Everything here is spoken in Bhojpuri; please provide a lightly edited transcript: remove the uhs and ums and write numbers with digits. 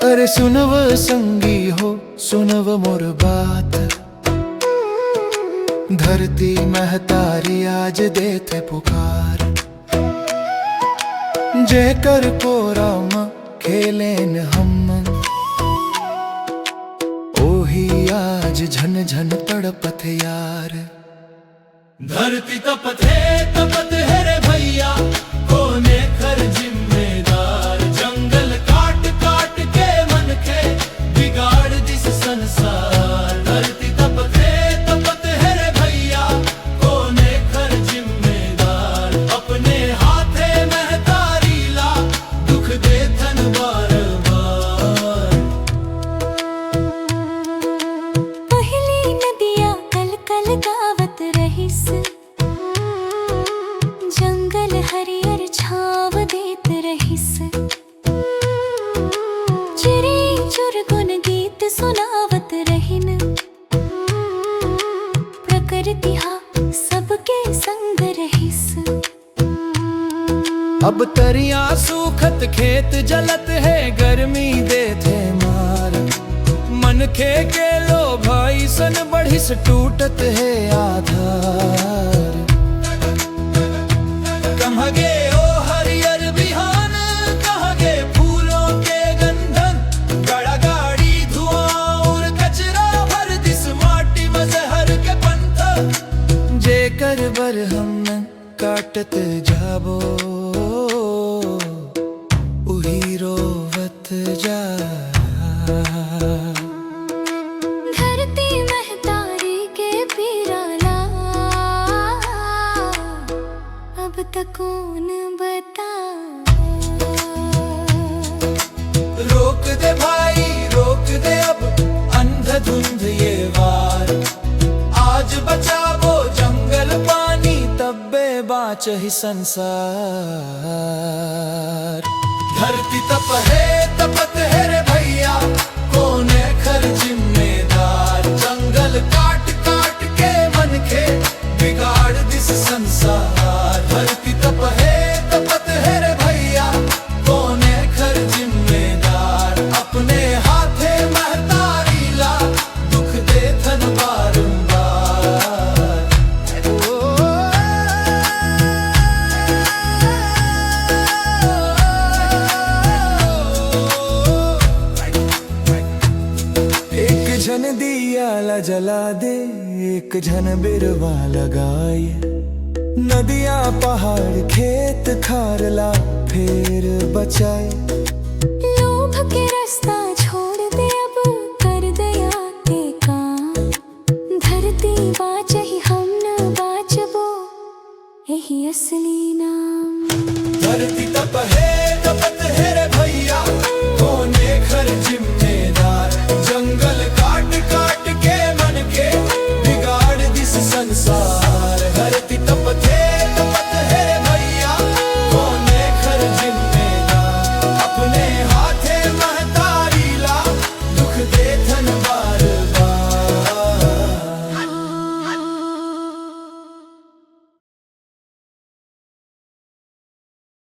अरे सुनव संगी हो सुनव मोर बात, धरती महतारी आज देते पुकार। जेकर कोराम खेलेन हम ओही आज झन झन तड़पत यार। धरती तपथे तपत है रे भैया, कोने खर जिम्मेदार। जंगल काट काट के मन के बिगाड़ दिस संसार। धरती तपथे तपत है रे भैया, कोने खर जिम्मेदार। अपने हाथे महतारी ला दुख दे थन बार बार। पहली नदियाँ कल कल गावत रहिस, जंगल हरियर छाव देत रहिस। चिड़ी चुरगुन गीत सुनावत रहिन, प्रकृति हा सबके संग रहिस। अब तरिया सूखत खेत जलत है, गर्मी देते मार। मन खे के लो भाई सन बढ़िस टूटत है आधार। कहाँ गे ओ हरियर बिहान, कहाँ गे फूलों के गंधन। गाड़ा गाड़ी धुआं और कचरा भर दिस माटी मजहर के पंथ। जेकर बर हम काटत जाबो उही रोवत जा। धरती महतारी के पीराला अब तक कौन बता। रोक दे भाई रोक दे अब अंधधुंध ये वार। आज बचावो जंगल पानी, तब्बे बाच ही संसार। धरती तपत है रे भैया, कोने खर जिम्मेदार। जंगल काट काट के मन के बिगाड़ दिस संसार। धरती तपत है रे भैया, कोने खर जिम्मेदार। अपने हाथे महतारी ला दुख दे थन बारंबार। एक झन दिया ला जला दे, एक झन बिरवा लगाए। नदियाँ पहाड़ खेत खारला फिर बचाए। लोभ के रास्ता छोड़ दे अब कर दया के काम। धरती बाचही हम न बाचबो, यही असली नाम। धरती तप है